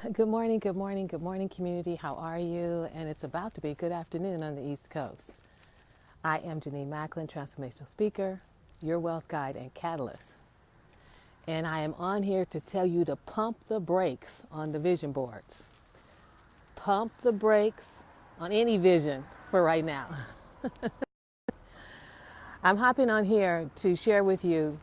Good morning, good morning, good morning, community. How are you? And it's about to be good afternoon on the East Coast. I am Janine Macklin, transformational speaker, your wealth guide and catalyst. And I am on here to tell you to pump the brakes on the vision boards. Pump the brakes on any vision for right now. I'm hopping on here to share with you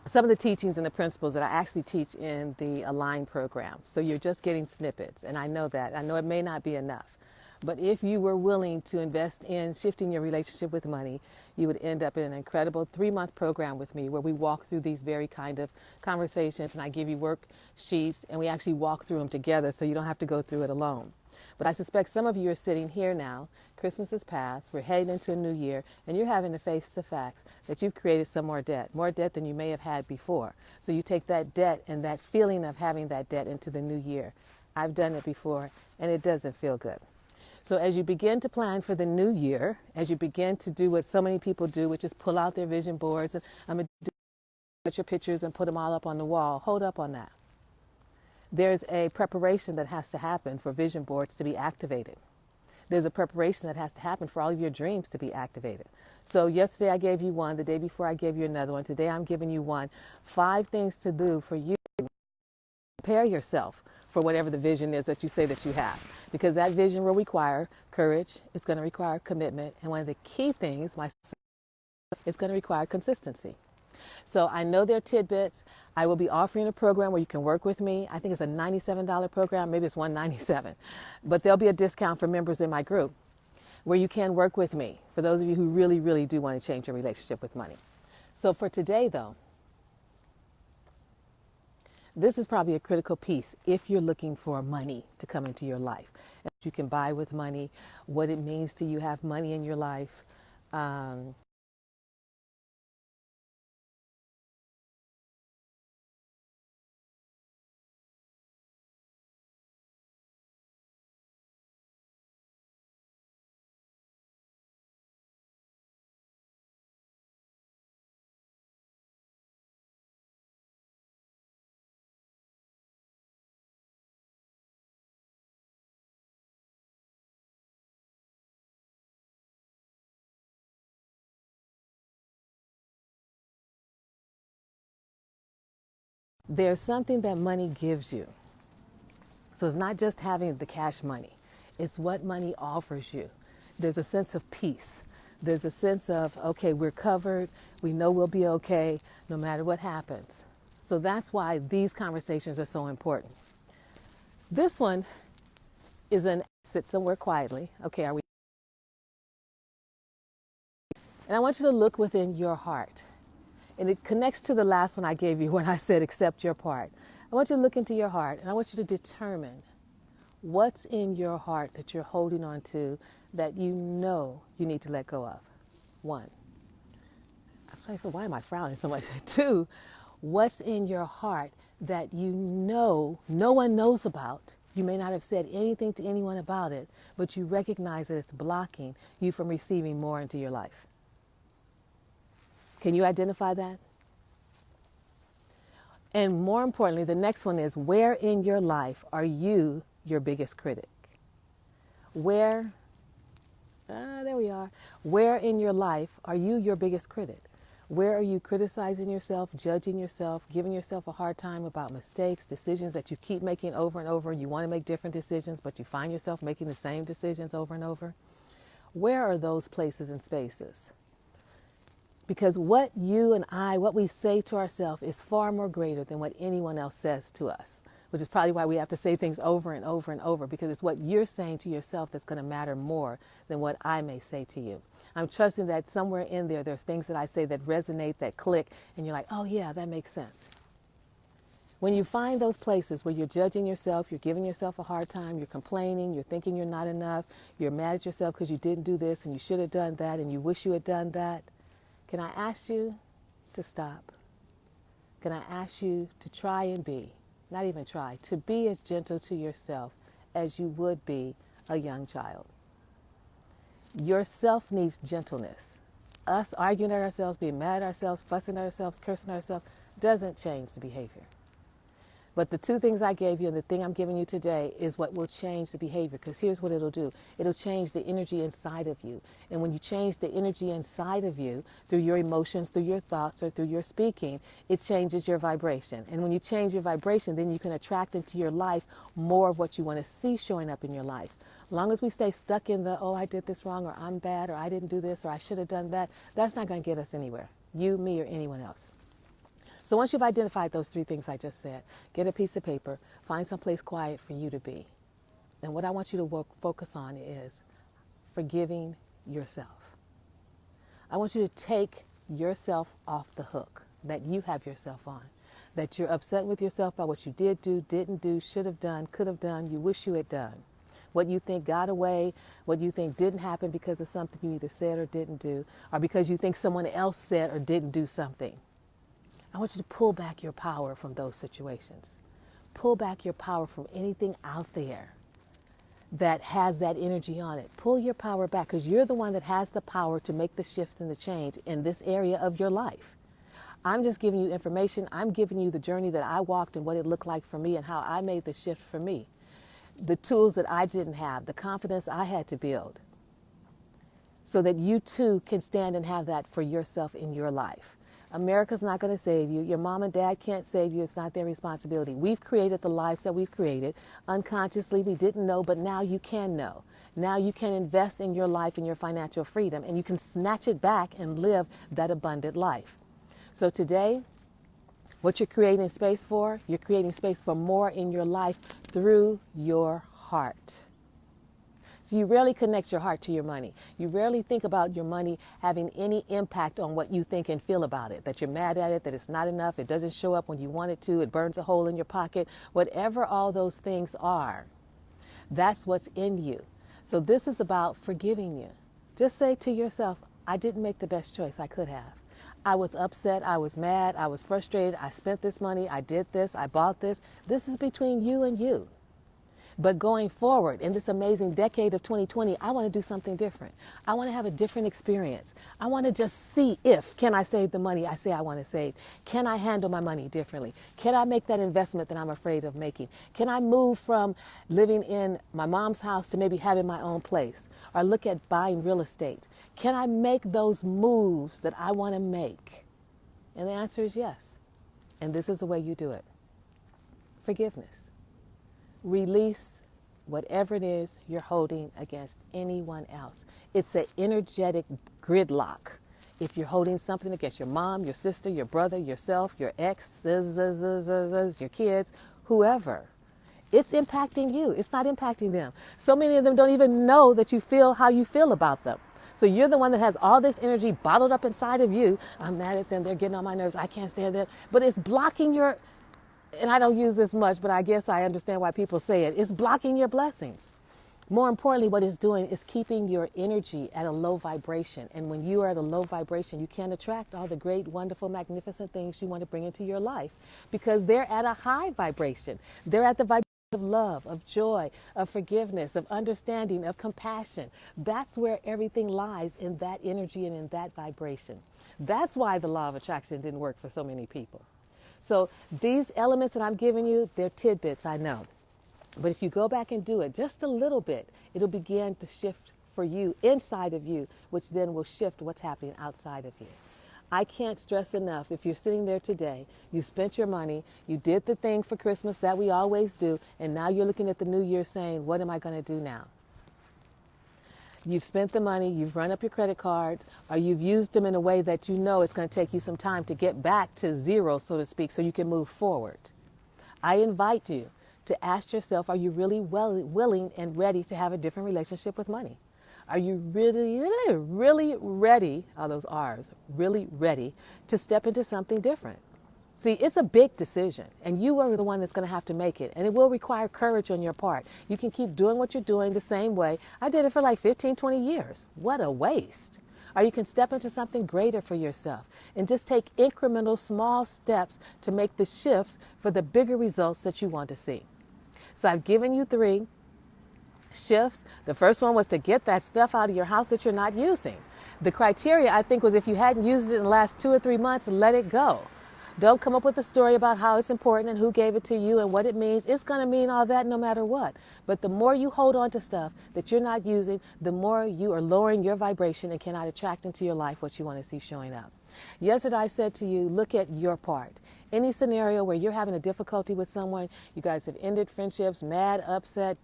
some of the teachings and the principles that I actually teach in the Align program. So you're just getting snippets, and I know that. I know it may not be enough. But if you were willing to invest in shifting your relationship with money, you would end up in an incredible 3-month program with me where we walk through these very kind of conversations and I give you worksheets and we actually walk through them together so you don't have to go through it alone. But I suspect some of you are sitting here now. Christmas is past. We're heading into a new year, and you're having to face the facts that you've created some more debt than you may have had before. So you take that debt and that feeling of having that debt into the new year. I've done it before, and it doesn't feel good. So as you begin to plan for the new year, as you begin to do what so many people do, which is pull out their vision boards and I'm going to do your pictures and put them all up on the wall, hold up on that. There's a preparation that has to happen for vision boards to be activated. There's a preparation that has to happen for all of your dreams to be activated. So yesterday I gave you one, the day before I gave you another one, today I'm giving you one. 5 things to do for you to prepare yourself for whatever the vision is that you say that you have. Because that vision will require courage, it's going to require commitment, and one of the key things, it's going to require consistency. So I know there are tidbits. I will be offering a program where you can work with me. I think it's a $97 program, maybe it's $197. But there'll be a discount for members in my group where you can work with me for those of you who really, really do want to change your relationship with money. So for today though, this is probably a critical piece if you're looking for money to come into your life. That you can buy with money, what it means to you have money in your life. There's something that money gives you. So it's not just having the cash money. It's what money offers you. There's a sense of peace. There's a sense of, okay, we're covered. We know we'll be okay no matter what happens. So that's why these conversations are so important. This one is an sit somewhere quietly. Okay, are we? And I want you to look within your heart. And it connects to the last one I gave you when I said accept your part. I want you to look into your heart and I want you to determine what's in your heart that you're holding on to that you know you need to let go of. 1. I'm trying to feel, why am I frowning so much? 2, what's in your heart that you know no one knows about? You may not have said anything to anyone about it, but you recognize that it's blocking you from receiving more into your life. Can you identify that? And more importantly, the next one is, where in your life are you your biggest critic? Where, there we are. Where in your life are you your biggest critic? Where are you criticizing yourself, judging yourself, giving yourself a hard time about mistakes, decisions that you keep making over and over? You want to make different decisions, but you find yourself making the same decisions over and over. Where are those places and spaces? Because what you and I, what we say to ourselves is far more greater than what anyone else says to us, which is probably why we have to say things over and over and over, because it's what you're saying to yourself that's going to matter more than what I may say to you. I'm trusting that somewhere in there, there's things that I say that resonate, that click, and you're like, oh yeah, that makes sense. When you find those places where you're judging yourself, you're giving yourself a hard time, you're complaining, you're thinking you're not enough, you're mad at yourself because you didn't do this and you should have done that and you wish you had done that, can I ask you to stop? Can I ask you to try and be, not even try, to be as gentle to yourself as you would be a young child? Yourself needs gentleness. Us arguing at ourselves, being mad at ourselves, fussing at ourselves, cursing at ourselves, doesn't change the behavior. But the two things I gave you and the thing I'm giving you today is what will change the behavior. Because here's what it'll do. It'll change the energy inside of you. And when you change the energy inside of you through your emotions, through your thoughts, or through your speaking, it changes your vibration. And when you change your vibration, then you can attract into your life more of what you want to see showing up in your life. As long as we stay stuck in the, oh, I did this wrong, or I'm bad, or I didn't do this, or I should have done that, that's not going to get us anywhere. You, me, or anyone else. So once you've identified those three things I just said, get a piece of paper, find someplace quiet for you to be. And what I want you to focus on is forgiving yourself. I want you to take yourself off the hook that you have yourself on, that you're upset with yourself by what you did do, didn't do, should have done, could have done, you wish you had done. What you think got away, what you think didn't happen because of something you either said or didn't do, or because you think someone else said or didn't do something. I want you to pull back your power from those situations. Pull back your power from anything out there that has that energy on it. Pull your power back, because you're the one that has the power to make the shift and the change in this area of your life. I'm just giving you information. I'm giving you the journey that I walked and what it looked like for me and how I made the shift for me. The tools that I didn't have, the confidence I had to build, so that you too can stand and have that for yourself in your life. America's not going to save you. Your mom and dad can't save you. It's not their responsibility. We've created the lives that we've created. Unconsciously, we didn't know, but now you can know. Now you can invest in your life and your financial freedom, and you can snatch it back and live that abundant life. So today, what you're creating space for, you're creating space for more in your life through your heart. So you rarely connect your heart to your money. You rarely think about your money having any impact on what you think and feel about it, that you're mad at it, that it's not enough, it doesn't show up when you want it to, it burns a hole in your pocket. Whatever all those things are, that's what's in you. So this is about forgiving you. Just say to yourself, I didn't make the best choice I could have. I was upset, I was mad, I was frustrated, I spent this money, I did this, I bought this. This is between you and you. But going forward in this amazing decade of 2020, I want to do something different. I want to have a different experience. I want to just see if, can I save the money I say I want to save? Can I handle my money differently? Can I make that investment that I'm afraid of making? Can I move from living in my mom's house to maybe having my own place? Or look at buying real estate? Can I make those moves that I want to make? And the answer is yes. And this is the way you do it. Forgiveness. Release whatever it is you're holding against anyone else. It's an energetic gridlock. If you're holding something against your mom, your sister, your brother, yourself, your ex, your kids, whoever, it's impacting you. It's not impacting them. So many of them don't even know that you feel how you feel about them. So you're the one that has all this energy bottled up inside of you. I'm mad at them. They're getting on my nerves. I can't stand them. But it's blocking your, and I don't use this much, but I guess I understand why people say it. It's blocking your blessings. More importantly, what it's doing is keeping your energy at a low vibration. And when you are at a low vibration, you can't attract all the great, wonderful, magnificent things you want to bring into your life, because they're at a high vibration. They're at the vibration of love, of joy, of forgiveness, of understanding, of compassion. That's where everything lies, in that energy and in that vibration. That's why the law of attraction didn't work for so many people. So these elements that I'm giving you, they're tidbits, I know. But if you go back and do it just a little bit, it'll begin to shift for you inside of you, which then will shift what's happening outside of you. I can't stress enough, if you're sitting there today, you spent your money, you did the thing for Christmas that we always do, and now you're looking at the new year saying, what am I going to do now? You've spent the money, you've run up your credit card, or you've used them in a way that you know it's going to take you some time to get back to zero, so to speak, so you can move forward. I invite you to ask yourself, are you really willing and ready to have a different relationship with money? Are you really ready, all those R's, really ready to step into something different? See, it's a big decision, and you are the one that's going to have to make it, and it will require courage on your part. You can keep doing what you're doing the same way. I did it for like 15, 20 years. What a waste. Or you can step into something greater for yourself and just take incremental small steps to make the shifts for the bigger results that you want to see. So I've given you 3 shifts. The first one was to get that stuff out of your house that you're not using. The criteria, I think, was if you hadn't used it in the last 2 or 3 months, let it go. Don't come up with a story about how it's important and who gave it to you and what it means. It's going to mean all that no matter what. But the more you hold on to stuff that you're not using, the more you are lowering your vibration and cannot attract into your life what you want to see showing up. Yesterday I said to you, look at your part. Any scenario where you're having a difficulty with someone, you guys have ended friendships, mad, upset,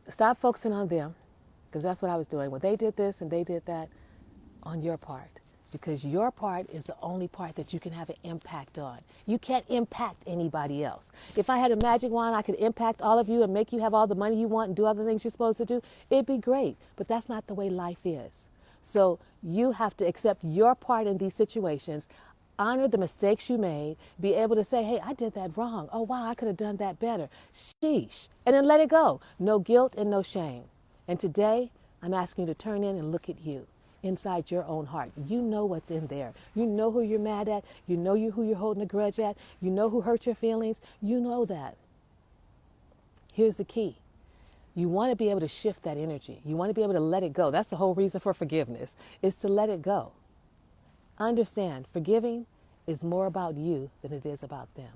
stop focusing on them, because that's what I was doing. When they did this and they did that, on your part. Because your part is the only part that you can have an impact on. You can't impact anybody else. If I had a magic wand, I could impact all of you and make you have all the money you want and do all the things you're supposed to do. It'd be great, but that's not the way life is. So you have to accept your part in these situations, honor the mistakes you made, be able to say, hey, I did that wrong. Oh, wow, I could have done that better. Sheesh. And then let it go. No guilt and no shame. And today, I'm asking you to turn in and look at you. Inside your own heart. You know what's in there. You know who you're mad at. You know who you're holding a grudge at. You know who hurt your feelings. You know that. Here's the key. You want to be able to shift that energy. You want to be able to let it go. That's the whole reason for forgiveness, is to let it go. Understand, forgiving is more about you than it is about them.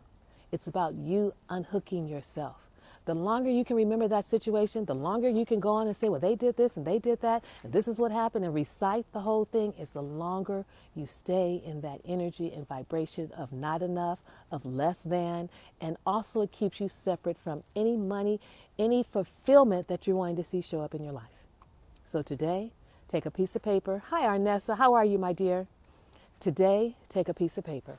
It's about you unhooking yourself. The longer you can remember that situation, the longer you can go on and say, well, they did this and they did that, and this is what happened, and recite the whole thing, is the longer you stay in that energy and vibration of not enough, of less than, and also it keeps you separate from any money, any fulfillment that you're wanting to see show up in your life. So today, take a piece of paper. Hi, Arnessa. How are you, my dear? Today, take a piece of paper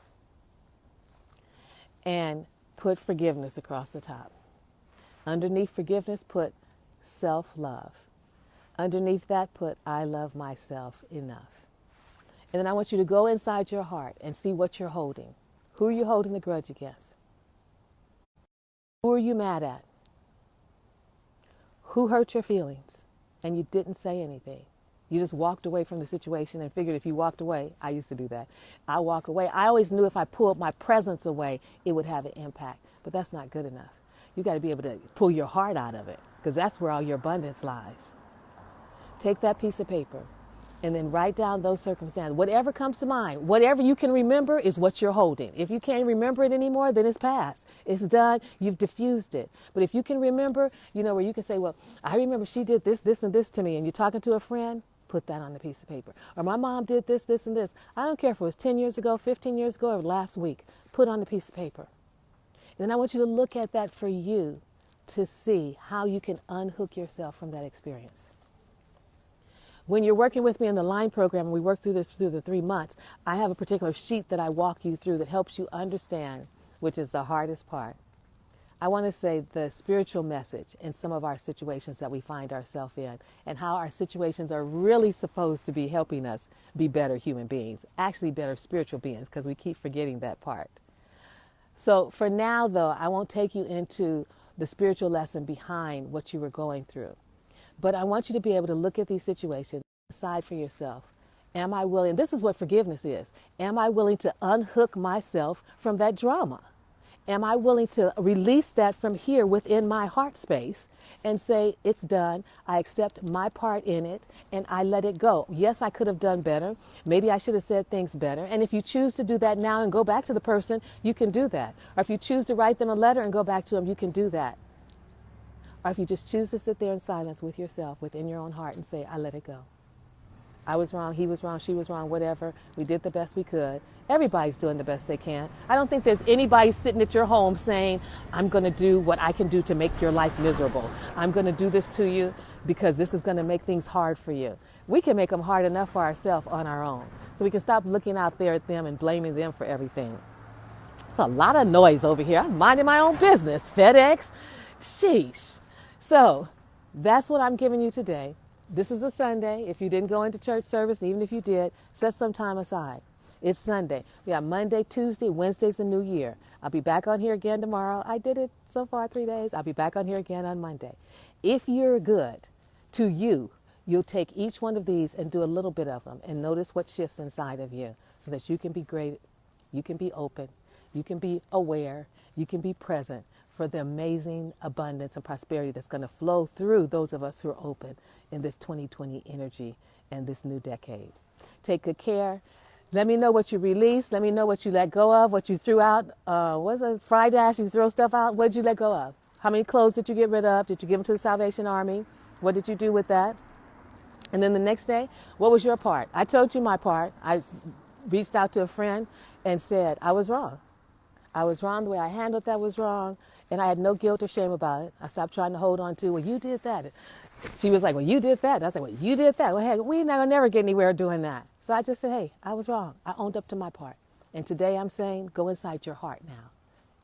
and put forgiveness across the top. Underneath forgiveness, put self-love. Underneath that, put I love myself enough. And then I want you to go inside your heart and see what you're holding. Who are you holding the grudge against? Who are you mad at? Who hurt your feelings? And you didn't say anything. You just walked away from the situation and figured if you walked away, I used to do that. I walk away. I always knew if I pulled my presence away, it would have an impact. But that's not good enough. You got to be able to pull your heart out of it, because that's where all your abundance lies. Take that piece of paper and then write down those circumstances. Whatever comes to mind, whatever you can remember is what you're holding. If you can't remember it anymore, then it's past. It's done. You've diffused it. But if you can remember, where you can say, well, I remember she did this, this, and this to me, and you're talking to a friend, put that on the piece of paper. Or my mom did this, this, and this. I don't care if it was 10 years ago, 15 years ago, or last week. Put on the piece of paper. And then I want you to look at that for you to see how you can unhook yourself from that experience. When you're working with me in the line program, and we work through this through the 3 months, I have a particular sheet that I walk you through that helps you understand, which is the hardest part. I want to say the spiritual message in some of our situations that we find ourselves in, and how our situations are really supposed to be helping us be better human beings, actually better spiritual beings, because we keep forgetting that part. So for now, though, I won't take you into the spiritual lesson behind what you were going through. But I want you to be able to look at these situations, decide for yourself. Am I willing? This is what forgiveness is. Am I willing to unhook myself from that drama? Am I willing to release that from here within my heart space and say, it's done, I accept my part in it, and I let it go? Yes, I could have done better. Maybe I should have said things better. And if you choose to do that now and go back to the person, you can do that. Or if you choose to write them a letter and go back to them, you can do that. Or if you just choose to sit there in silence with yourself, within your own heart, and say, I let it go. I was wrong, he was wrong, she was wrong, whatever. We did the best we could. Everybody's doing the best they can. I don't think there's anybody sitting at your home saying, I'm going to do what I can do to make your life miserable. I'm going to do this to you because this is going to make things hard for you. We can make them hard enough for ourselves on our own. So we can stop looking out there at them and blaming them for everything. It's a lot of noise over here. I'm minding my own business. FedEx. Sheesh. So that's what I'm giving you today. This is a Sunday. If you didn't go into church service, and even if you did, set some time aside. It's Sunday. We have Monday, Tuesday, Wednesday's a new year. I'll be back on here again tomorrow. I did it so far 3 days. I'll be back on here again on Monday. If you're good to you, you'll take each one of these and do a little bit of them and notice what shifts inside of you so that you can be great, you can be open, you can be aware, you can be present for the amazing abundance and prosperity that's going to flow through those of us who are open in this 2020 energy and this new decade. Take good care. Let me know what you released. Let me know what you let go of, what you threw out. What's it? Friday, you throw stuff out. What did you let go of? How many clothes did you get rid of? Did you give them to the Salvation Army? What did you do with that? And then the next day, what was your part? I told you my part. I reached out to a friend and said, I was wrong. I was wrong. The way I handled that was wrong. And I had no guilt or shame about it. I stopped trying to hold on to, well, you did that. She was like, well, you did that. I said, well, you did that. Well, heck, we're not going to never get anywhere doing that. So I just said, hey, I was wrong. I owned up to my part. And today I'm saying, go inside your heart now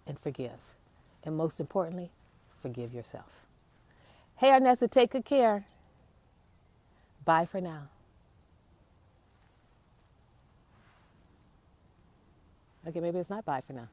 and forgive. And most importantly, forgive yourself. Hey, Arnessa, take good care. Bye for now. Okay, maybe it's not bye for now.